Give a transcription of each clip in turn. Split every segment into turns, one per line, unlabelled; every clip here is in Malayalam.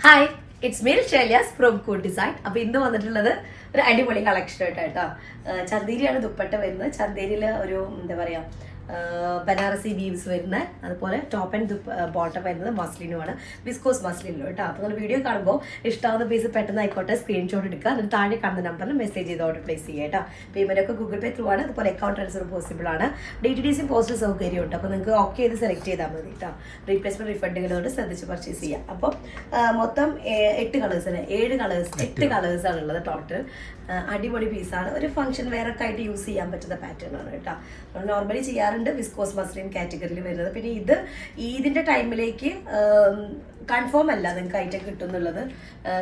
Hi, it's me Shelias from Cool Design. അപ്പോൾ ഇന്ന് വന്നിട്ടുള്ളത് ഒരു അടിപൊളി കളക്ഷൻ ആയിട്ടോ. ചന്തേരിയാണ് ദുപ്പട്ട വരുന്നത്. ചന്തേരിയിൽ ഒരു എന്താ പറയുക ബനാറസി വീവ്സ് വരുന്നത്, അതുപോലെ ടോപ്പ് ആൻഡ് ബോട്ടം വരുന്നത് മസ്ലിനുമാണ്, വിസ്കോസ് മസ്ലിനും കേട്ടോ. അപ്പോൾ നമ്മൾ വീഡിയോ കാണുമ്പോൾ ഇഷ്ടമാവുന്ന പീസ് പെട്ടെന്ന് ആയിക്കോട്ടെ സ്ക്രീൻഷോട്ട് എടുക്കുക, എന്നിട്ട് താഴെ കാണുന്ന നമ്പറിൽ മെസ്സേജ് ചെയ്ത് ഓർഡർ പ്ലേസ് ചെയ്യുക കേട്ടോ. പേയ്മെന്റ് ഒക്കെ ഗൂഗിൾ പേ ത്രൂ ആണ്, അതുപോലെ അക്കൗണ്ട് ട്രാൻസ്ഫർ പോസിബിൾ ആണ്. DTDCയും പോസ്റ്റൽ സൗകര്യം ഉണ്ട്. അപ്പോൾ നിങ്ങൾക്ക് ഓക്കെ ചെയ്ത് സെലക്ട് ചെയ്താൽ മതി കേട്ടോ. റീപ്ലേസ്മെന്റ് റിഫണ്ടുകളോട് ശ്രദ്ധിച്ച് പർച്ചേസ് ചെയ്യാം. അപ്പം മൊത്തം 8 കളേഴ്സ് അല്ലേ, 8 കളേഴ്സാണ് ഉള്ളത് ടോട്ടൽ. അടിപൊളി പീസാണ്, ഒരു ഫംഗ്ഷൻ വെയർ ഒക്കെ ആയിട്ട് യൂസ് ചെയ്യാൻ പറ്റുന്ന പാറ്റേൺ ആണ് കേട്ടോ. നമ്മൾ നോർമലി ചെയ്യാറുണ്ട് വിസ്കോസ് മസ്ലിൻ കാറ്റഗറിയിൽ വരുന്നത്. പിന്നെ ഇത് ഈദിന്റെ ടൈമിലേക്ക് കൺഫേം അല്ല നിങ്ങൾക്ക് ഐറ്റം കിട്ടും എന്നുള്ളത്.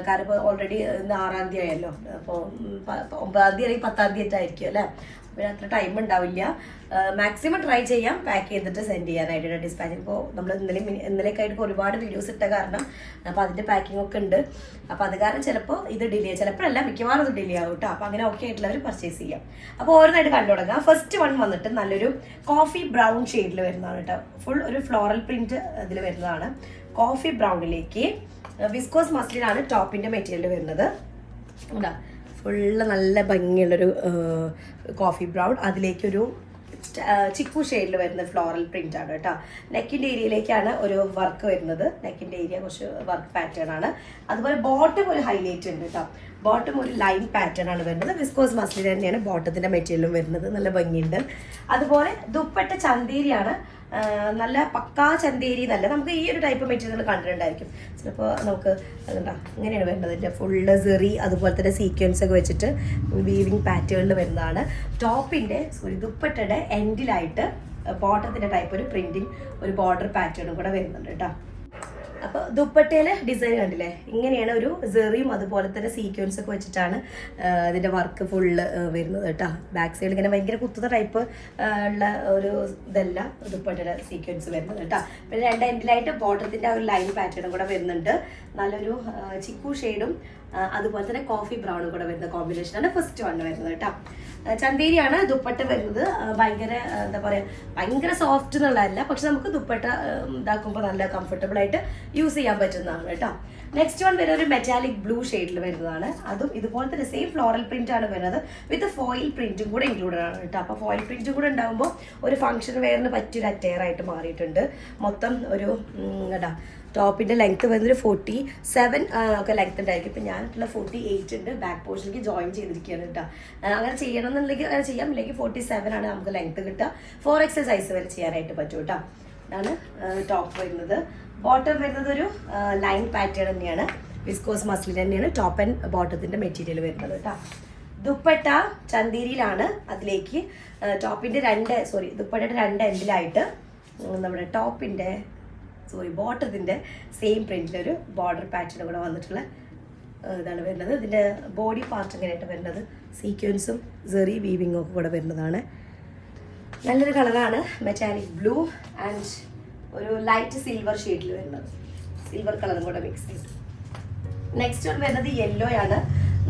കാരണം ഇപ്പോൾ ഓൾറെഡി ഇന്ന് 6-ാം തീയതി ആയല്ലോ. അപ്പോൾ 9-ാം തീയതി അല്ലെങ്കിൽ 10-ാം തീയതി ആയിരിക്കും അല്ലേ. അപ്പോൾ അത്ര ടൈം ഉണ്ടാവില്ല. മാക്സിമം ട്രൈ ചെയ്യാം പാക്ക് ചെയ്തിട്ട് സെൻഡ് ചെയ്യാനായിട്ട് ഡിസ്പാച്ചിങ്. ഇപ്പോൾ നമ്മൾ ഇന്നലെയൊക്കെയായിട്ട് ഒരുപാട് വീഡിയോസ് ഇട്ട കാരണം അപ്പോൾ അതിൻ്റെ പാക്കിംഗ് ഒക്കെ ഉണ്ട്. അപ്പോൾ അത് കാരണം ചിലപ്പോൾ ഇത് ഡിലേ, ചിലപ്പോഴല്ല മിക്കവാറും ഇത് ഡിലേ ആവും കേട്ടോ. അപ്പോൾ അങ്ങനെ ഓക്കെ ആയിട്ടുള്ളവർ പർച്ചേസ് ചെയ്യാം. അപ്പോൾ ഓരോന്നായിട്ട് കണ്ടു തുടങ്ങാം. ഫസ്റ്റ് വൺ വന്നിട്ട് നല്ലൊരു കോഫി ബ്രൗൺ ഷെയ്ഡിൽ വരുന്നതാണ് കേട്ടോ. ഫുൾ ഒരു ഫ്ലോറൽ പ്രിന്റ് ഇതിൽ വരുന്നതാണ്. കോഫി ബ്രൗണിലേക്ക് വിസ്കോസ് മസ്ലിനാണ് ടോപ്പിൻ്റെ മെറ്റീരിയൽ വരുന്നത്. എന്താ ഫുള്ള് നല്ല ഭംഗിയുള്ളൊരു കോഫി ബ്രൗൺ, അതിലേക്കൊരു ചിക്കു ഷെയ്ഡിൽ വരുന്ന ഫ്ലോറൽ പ്രിന്റ് ആണ് കേട്ടോ. നെക്കിൻ്റെ ഏരിയയിലേക്കാണ് ഒരു വർക്ക് വരുന്നത്. നെക്കിൻ്റെ ഏരിയ കുറച്ച് വർക്ക് പാറ്റേൺ ആണ്. അതുപോലെ ബോട്ടം ഒരു ഹൈലൈറ്റ് ഉണ്ട് കേട്ടോ. ബോട്ടം ഒരു ലൈൻ പാറ്റേൺ ആണ് വരുന്നത്. വിസ്കോസ് മസ്ലിൻ തന്നെയാണ് ബോട്ടത്തിൻ്റെ മെറ്റീരിയലും വരുന്നത്. നല്ല ഭംഗിയുണ്ട്. അതുപോലെ ദുപ്പട്ട ചന്തേരിയാണ്, നല്ല പക്കാ ചന്തേരി നല്ല. നമുക്ക് ഈ ഒരു ടൈപ്പ് മെറ്റീരിയൽ കണ്ടിട്ടുണ്ടായിരിക്കും ചിലപ്പോൾ. നമുക്ക് അതുകൊണ്ടാ ഇങ്ങനെയാണ് വരുന്നത്. ഇതിൻ്റെ ഫുള്ള് സെറി അതുപോലെ തന്നെ സീക്വൻസ് ഒക്കെ വെച്ചിട്ട് വീവിങ് പാറ്റേണിൽ വരുന്നതാണ്. ടോപ്പിൻ്റെ ദുപ്പട്ടയുടെ എൻഡിലായിട്ട് ബോട്ടത്തിൻ്റെ ടൈപ്പ് ഒരു പ്രിന്റിങ് ഒരു ബോർഡർ പാറ്റേണും കൂടെ വരുന്നുണ്ട് കേട്ടോ. അപ്പോൾ ദുപ്പട്ടയിലെ ഡിസൈൻ കണ്ടില്ലേ, ഇങ്ങനെയാണ് ഒരു സെറിയും അതുപോലെ തന്നെ സീക്വൻസ് ഒക്കെ വെച്ചിട്ടാണ് ഇതിൻ്റെ വർക്ക് ഫുള്ള് വരുന്നത് കേട്ടോ. ബാക്ക് സൈഡിൽ ഇങ്ങനെ ഭയങ്കര കുത്തുന്ന ടൈപ്പ് ഉള്ള ഒരു ഇതല്ല ദുപ്പട്ടയുടെ സീക്വൻസ് വരുന്നത് കേട്ടോ. പിന്നെ 2 എൻഡിലായിട്ട് ബോട്ടത്തിൻ്റെ ഒരു ലൈൻ പാറ്റേണും കൂടെ വരുന്നുണ്ട്. നല്ലൊരു ചിക്കു ഷെയ്ഡും അതുപോലെ തന്നെ കോഫി ബ്രൗണും കൂടെ വരുന്ന കോമ്പിനേഷനാണ് ഫസ്റ്റ് വൺ വരുന്നത് കേട്ടോ. ചന്തേരിയാണ് ദുപ്പട്ട വരുന്നത്. ഭയങ്കര എന്താ പറയുക, ഭയങ്കര സോഫ്റ്റ് എന്നുള്ളതല്ല, പക്ഷെ നമുക്ക് ദുപ്പട്ട ഇതാക്കുമ്പോൾ നല്ല കംഫർട്ടബിൾ ആയിട്ട് യൂസ് ചെയ്യാൻ പറ്റുന്നതാണ് കേട്ടോ. നെക്സ്റ്റ് വൺ വരുന്നത് ഒരു മെറ്റാലിക് ബ്ലൂ ഷെയ്ഡിൽ വരുന്നതാണ്. അതും ഇതുപോലെ തന്നെ സെയിം ഫ്ലോറൽ പ്രിന്റ് ആണ് വരുന്നത്, വിത്ത് ഫോയിൽ പ്രിന്റും കൂടെ ഇൻക്ലൂഡഡ് ആണ് കേട്ടോ. അപ്പോൾ ഫോയിൽ പ്രിന്റും കൂടെ ഉണ്ടാകുമ്പോൾ ഒരു ഫംഗ്ഷൻ വെയറിന് പറ്റിയൊരു അറ്റയർ ആയിട്ട് മാറിയിട്ടുണ്ട്. മൊത്തം ഒരു കേട്ടോ. ടോപ്പിൻ്റെ ലെങ്ത് വരുന്നൊരു 47 ഒക്കെ ലെങ്ത് ഉണ്ടായിരിക്കും. ഇപ്പം ഞാനിട്ടുള്ള 48 ഉണ്ട്. ബാക്ക് പോർഷനിലേക്ക് ജോയിൻ ചെയ്തിരിക്കുകയാണ് കേട്ടോ. അങ്ങനെ ചെയ്യണമെന്നുണ്ടെങ്കിൽ അങ്ങനെ ചെയ്യാം, ഇല്ലെങ്കിൽ 47 ആണ് നമുക്ക് ലെങ്ത് കിട്ടുക. 4XL സൈസ് വരെ ചെയ്യാനായിട്ട് പറ്റും കേട്ടോ. ഇതാണ് ടോപ്പ് വരുന്നത്. ബോട്ടം വരുന്നത് ഒരു ലൈൻ പാറ്റേൺ തന്നെയാണ്, വിസ്കോസ് മസ്ലിൻ തന്നെയാണ് ടോപ്പ് ആൻഡ് ബോട്ടത്തിൻ്റെ മെറ്റീരിയൽ വരുന്നത് കേട്ടോ. ദുപ്പട്ട ചന്തേരിയിലാണ്. അതിലേക്ക് ടോപ്പിൻ്റെ ദുപ്പട്ടയുടെ 2 എൻഡിലായിട്ട് നമ്മുടെ ടോപ്പിൻ്റെ ബോട്ടത്തിൻ്റെ സെയിം പ്രിന്റിലൊരു ബോർഡർ പാറ്റേൺ കൂടെ വന്നിട്ടുള്ള ഇതാണ് വരുന്നത്. ഇതിൻ്റെ ബോഡി പാർട്ട് ഇങ്ങനെയായിട്ട് വരുന്നത് സീക്വൻസും സെറി വീവിങ്ങും ഒക്കെ കൂടെ വരുന്നതാണ്. നല്ലൊരു കളറാണ്, മെറ്റാലിക് ബ്ലൂ ആൻഡ് ഒരു ലൈറ്റ് സിൽവർ ഷെയ്ഡിൽ വരുന്നത്, സിൽവർ കളറും കൂടെ മിക്സ് ചെയ്ത്. നെക്സ്റ്റ് വൺ വരുന്നത് യെല്ലോ ആണ്.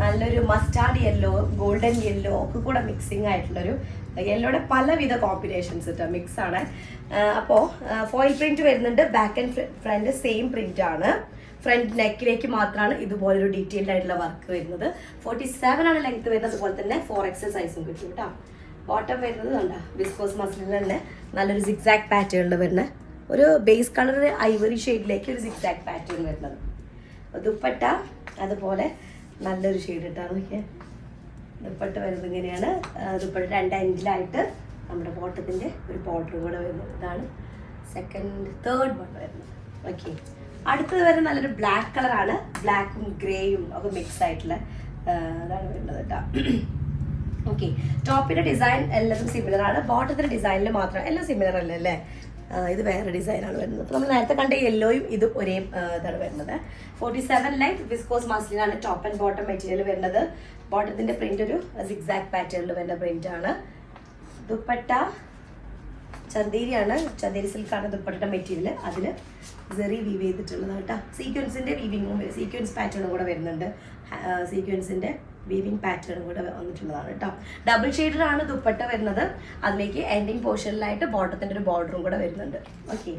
നല്ലൊരു മസ്റ്റാർഡ് യെല്ലോ, ഗോൾഡൻ യെല്ലോ ഒക്കെ കൂടെ മിക്സിങ് ആയിട്ടുള്ളൊരു യെല്ലോയുടെ പലവിധ കോമ്പിനേഷൻസ് കേട്ടോ, മിക്സ് ആണ്. അപ്പോൾ ഫോയിൽ പ്രിന്റ് വരുന്നുണ്ട്. Back and front same print ആണ്. ഫ്രണ്ട് നെക്കിലേക്ക് മാത്രമാണ് ഇതുപോലൊരു ഡീറ്റെയിൽഡ് ആയിട്ടുള്ള വർക്ക് വരുന്നത്. 47 ആണ് ലെങ്ത് വരുന്നത്. അതുപോലെ തന്നെ 4XL സൈസും കിട്ടും കേട്ടോ. ബോട്ടം വരുന്നത് കണ്ടോ, വിസ്കോസ് മസ്ലിൻ തന്നെ നല്ലൊരു സിക്സാക്ട് പാറ്റേണിൽ വരുന്ന ഒരു ബേസ് കളർ ഐവറി ഷെയ്ഡിലേക്ക് ഒരു സിക്സാക്ട് പാറ്റേൺ വരുന്നത്. ദുപ്പട്ട അതുപോലെ നല്ലൊരു ഷെയ്ഡ് ഇട്ടാണ് നോക്കിയാൽ. ദുപ്പട്ട വരുന്നത് ഇങ്ങനെയാണ്. ദുപ്പട്ട 2 എൻഡിലായിട്ട് നമ്മുടെ ബോട്ടത്തിൻ്റെ ഒരു ബോർഡറും കൂടെ വരുന്നത്. ഇതാണ് തേർഡ് വൺ വരുന്നത്. ഓക്കെ, അടുത്തത് വരുന്നത് നല്ലൊരു ബ്ലാക്ക് കളറാണ്. ബ്ലാക്കും ഗ്രേയും ഒക്കെ മിക്സ് ആയിട്ടുള്ള അതാണ് വരുന്നത് കേട്ടോ. ഓക്കെ, ടോപ്പിൻ്റെ ഡിസൈൻ എല്ലാതും സിമിലർ ആണ്. ബോട്ടത്തിൻ്റെ ഡിസൈനിൽ മാത്രം എല്ലാം സിമിലർ അല്ലേ അല്ലേ. ഇത് വേറെ ഡിസൈനാണ് വരുന്നത്. അപ്പോൾ നമ്മൾ നേരത്തെ കണ്ട യെല്ലോയും ഇതും ഒരേ ഇതാണ് വരുന്നത്. 47 ലെങ്ത് വിസ്കോസ് മസ്ലിനാണ് ടോപ്പ് ആൻഡ് ബോട്ടം മെറ്റീരിയൽ വരുന്നത്. ബോട്ടത്തിൻ്റെ പ്രിന്റ് ഒരു സിക്സാക്ട് പാറ്റേണിൽ വരുന്ന പ്രിന്റ് ആണ്. ദുപ്പട്ട ചന്തേരിയാണ്, ചന്തേരി സിൽക്കാണ് ദുപ്പട്ടയുടെ മെറ്റീരിയൽ. അതിൽ സെറി വീവ് ചെയ്തിട്ടുള്ളതാണ് കേട്ടോ. സീക്വൻസിൻ്റെ വീവിങ്ങും സീക്വൻസ് പാറ്റേണും കൂടെ വരുന്നുണ്ട്. സീക്വൻസിൻ്റെ വീവിങ് പാറ്റേണും കൂടെ വന്നിട്ടുള്ളതാണ് കേട്ടോ. ഡബിൾ ഷെയ്ഡറാണ് ദുപ്പട്ട വരുന്നത്. അതിലേക്ക് എൻഡിങ് പോർഷനിലായിട്ട് ബോട്ടത്തിൻ്റെ ഒരു ബോർഡറും കൂടെ വരുന്നുണ്ട്. ഓക്കെ,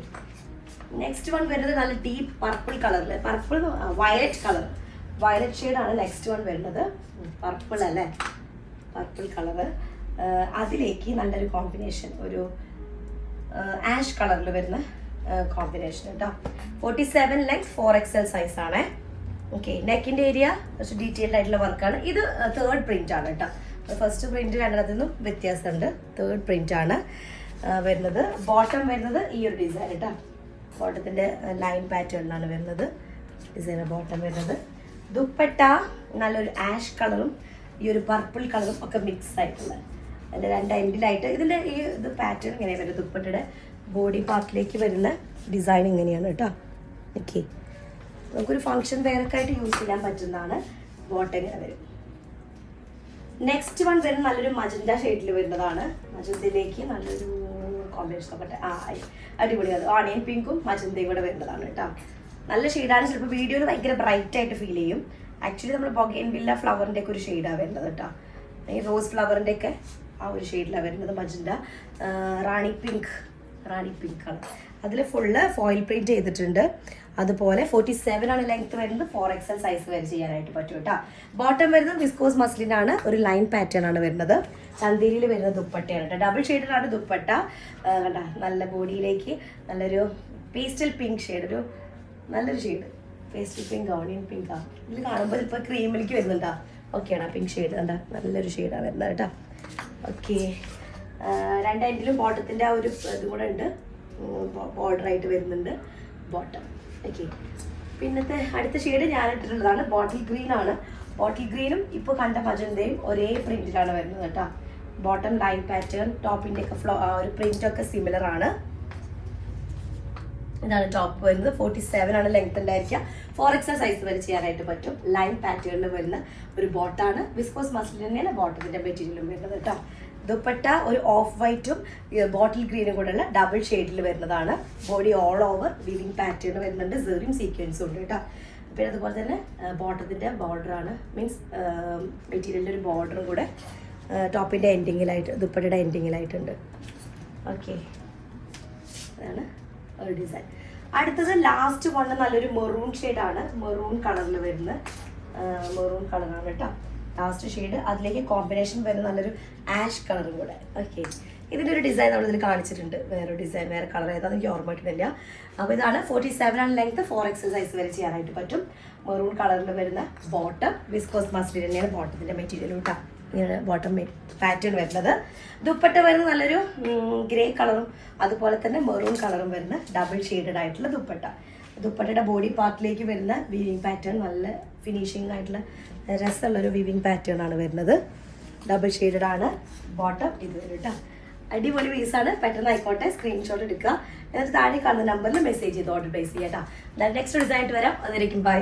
നെക്സ്റ്റ് വൺ വരുന്നത് നല്ല ഡീപ്പ് പർപ്പിൾ കളറിൽ, പർപ്പിൾ വയലറ്റ് കളർ, വയലറ്റ് ഷെയ്ഡാണ് നെക്സ്റ്റ് വൺ വരുന്നത്. പർപ്പിൾ അല്ലേ, പർപ്പിൾ കളറ്. അതിലേക്ക് നല്ലൊരു കോമ്പിനേഷൻ, ഒരു ആഷ് കളറിൽ വരുന്ന കോമ്പിനേഷൻ കേട്ടോ. 47 ലെങ്ത് 4XL സൈസ് ആണ്. ഓക്കെ, നെക്കിൻ്റെ ഏരിയ കുറച്ച് ഡീറ്റെയിൽഡ് ആയിട്ടുള്ള വർക്കാണ്. ഇത് തേർഡ് പ്രിന്റ് ആണ് കേട്ടോ. ഫസ്റ്റ് പ്രിന്റ് രണ്ടിടത്തു നിന്നും വ്യത്യാസമുണ്ട്. തേർഡ് പ്രിന്റ് ആണ് വരുന്നത്. ബോട്ടം വരുന്നത് ഈ ഒരു ഡിസൈൻ കേട്ടോ. ബോട്ടത്തിൻ്റെ ലൈൻ പാറ്റേണിലാണ് വരുന്നത് ഡിസൈൻ ബോട്ടം വരുന്നത്. ദുപ്പട്ട നല്ലൊരു ആഷ് കളറും ഈ ഒരു പർപ്പിൾ കളറും ഒക്കെ മിക്സ് ആയിട്ടുള്ള, അതിൻ്റെ രണ്ട് എൻഡിലായിട്ട് ഇതിൻ്റെ ഈ ഇത് പാറ്റേൺ ഇങ്ങനെയാണ് വരുന്നത്. ദുപ്പട്ടയുടെ ബോഡി പാർട്ടിലേക്ക് വരുന്ന ഡിസൈൻ ഇങ്ങനെയാണ് കേട്ടോ. ഓക്കെ, നമുക്കൊരു ഫങ്ഷൻ വെയറൊക്കെ ആയിട്ട് യൂസ് ചെയ്യാൻ പറ്റുന്നതാണ്. ബോട്ടം ഇങ്ങനെ വരും. നെക്സ്റ്റ് വൺ വരുന്നത് നല്ലൊരു മജന്ത ഷെയ്ഡിൽ വരുന്നതാണ്. മജന്തയിലേക്ക് നല്ലൊരു കോമ്പിനേഷൻ നോക്കട്ടെ. അടിപൊളിയാണ്. ഓണിയൻ പിങ്കും മജന്തയും കൂടെ വരുന്നതാണ് കേട്ടോ. നല്ല ഷെയ്ഡാണ്. ചിലപ്പോൾ വീഡിയോയിൽ ഭയങ്കര ബ്രൈറ്റ് ആയിട്ട് ഫീൽ ചെയ്യും. ആക്ച്വലി നമ്മൾ ബൊഗൈൻവില്ല ഫ്ലവറിൻ്റെ ഒക്കെ ഒരു ഷെയ്ഡാണ് വരുന്നത് കേട്ടോ. ഈ റോസ് ഫ്ലവറിൻ്റെ ഒക്കെ ആ ഒരു ഷെയ്ഡിലാണ് വരുന്നത്. മജന്ത, റാണി പിങ്ക് കളർ. അതിൽ ഫുള്ള് ഫോയിൽ പ്രിന്റ് ചെയ്തിട്ടുണ്ട്. അതുപോലെ 47 ആണ് ലെങ്ത് വരുന്നത്. 4XL സൈസ് വരെ ചെയ്യാനായിട്ട് പറ്റും കേട്ടോ. ബോട്ടം വരുന്നത് വിസ്കോസ് മസ്ലിനാണ്. ഒരു ലൈൻ പാറ്റേൺ ആണ് വരുന്നത്. ചന്തേരിയിൽ വരുന്ന ദുപ്പട്ടയാണ് കേട്ടോ. ഡബിൾ ഷെയ്ഡിലാണ് ദുപ്പട്ട. കണ്ട, നല്ല ബോഡിയിലേക്ക് നല്ലൊരു പേസ്റ്റൽ പിങ്ക് ഷെയ്ഡ്, ഒരു നല്ലൊരു shade pastel pink, onion pink ആണ്. ഇതിൽ കാണുമ്പോൾ ഇപ്പോൾ ക്രീമിലേക്ക് വരുന്നുണ്ടോ? ഓക്കെയാണ്, പിങ്ക് ഷെയ്ഡ് കണ്ട, നല്ലൊരു ഷെയ്ഡാണ് വരുന്നത് കേട്ടോ. ഓക്കെ, രണ്ട് എൻഡിലും ബോട്ടത്തിൻ്റെ ആ ഒരു ഇതും കൂടെ ഉണ്ട്, ബോർഡറായിട്ട് വരുന്നുണ്ട് ബോട്ടം. ഓക്കെ, പിന്നത്തെ അടുത്ത ഷെയ്ഡ് ഞാൻ ഇട്ടിട്ടുള്ളതാണ് ബോട്ടിൽ ഗ്രീൻ ആണ്. ബോട്ടിൽ ഗ്രീനും ഇപ്പോൾ കണ്ട മജന്തയും ഒരേ പ്രിന്റിലാണ് വരുന്നത് കേട്ടോ. ബോട്ടം ലൈൻ പാറ്റേൺ, ടോപ്പിൻ്റെ ഒക്കെ ഒരു പ്രിന്റൊക്കെ സിമിലർ ആണ്. ഇതാണ് ടോപ്പ് വരുന്നത്. 47 ആണ് ലെങ്ത് ഉണ്ടായിരിക്കുക. 4XL സൈസ് വരെ ചെയ്യാനായിട്ട് പറ്റും. ലൈൻ പാറ്റേണിൽ വരുന്ന ഒരു ബോട്ടാണ്. വിസ്കോസ് മസ്ലിൻ തന്നെയാണ് ബോട്ടത്തിൻ്റെ മെറ്റീരിയലും വരുന്നത് കേട്ടോ. ദുപ്പട്ട ഒരു ഓഫ് വൈറ്റും ബോട്ടിൽ ഗ്രീനും കൂടെയുള്ള ഡബിൾ ഷെയ്ഡിൽ വരുന്നതാണ്. Body all over weaving pattern വരുന്നുണ്ട്. സെറിയും സീക്വൻസും ഉണ്ട് കേട്ടോ. പിന്നെ അതുപോലെ തന്നെ ബോട്ടത്തിൻ്റെ ബോർഡറാണ്, മീൻസ് മെറ്റീരിയലിൻ്റെ ഒരു ബോർഡറും കൂടെ ടോപ്പിൻ്റെ എൻഡിങ്ങിലായിട്ട്, ദുപ്പട്ടയുടെ എൻഡിങ്ങിലായിട്ടുണ്ട്. ഓക്കെ, അതാണ് ഒരു ഡിസൈൻ. അടുത്തത് ലാസ്റ്റ് വൺ നല്ലൊരു മെറൂൺ ഷെയ്ഡാണ്. മെറൂൺ കളറിൽ വരുന്ന മെറൂൺ കളറാണ് കേട്ടോ ലാസ്റ്റ് ഷെയ്ഡ്. അതിലേക്ക് കോമ്പിനേഷൻ വരുന്ന നല്ലൊരു ആഷ് കളറും കൂടെ. ഓക്കെ, ഇതിൻ്റെ ഒരു ഡിസൈൻ നമ്മളിതിൽ കാണിച്ചിട്ടുണ്ട്. വേറെ ഡിസൈൻ, വേറെ കളർ ഏതാണെന്ന് എനിക്ക് ഓർമ്മ കിട്ടുന്നില്ല. അപ്പോൾ ഇതാണ് 47 ആണ് ലെങ്ത്. 4XL സൈസ് വരെ ചെയ്യാനായിട്ട് പറ്റും. മെറൂൺ കളറിൽ വരുന്ന ബോട്ടം, വിസ്കോസ് മസ്ലിൻ തന്നെയാണ് ബോട്ടത്തിൻ്റെ മെറ്റീരിയൽ കേട്ടോ. ഇങ്ങനെ ബോട്ടം പാറ്റേൺ വരുന്നത്. ദുപ്പട്ട വരുന്നത് നല്ലൊരു ഗ്രേ കളറും അതുപോലെ തന്നെ മെറൂൺ കളറും വരുന്ന ഡബിൾ ഷെയ്ഡഡ് ആയിട്ടുള്ള ദുപ്പട്ട. ദുപ്പട്ടയുടെ ബോഡി പാർട്ടിലേക്ക് വരുന്ന വീവിങ് പാറ്റേൺ നല്ല ഫിനിഷിംഗ് ആയിട്ടുള്ള രസമുള്ളൊരു വീവിങ് പാറ്റേൺ ആണ് വരുന്നത്. ഡബിൾ ഷെയ്ഡഡ് ആണ് ബോട്ടം. ഇത് വരും കേട്ടോ. അടിപൊളി പീസാണ്. പെട്ടെന്ന് ആയിക്കോട്ടെ, സ്ക്രീൻഷോട്ട് എടുക്കുക. എന്നിട്ട് താഴെ കാണുന്ന നമ്പറിൽ മെസ്സേജ് ചെയ്ത് ഓർഡർ പ്ലേസ് ചെയ്യാം കേട്ടോ. നെക്സ്റ്റ് ഡിസൈൻ ആയിട്ട് വരാം. അതിലേക്കും ബൈ.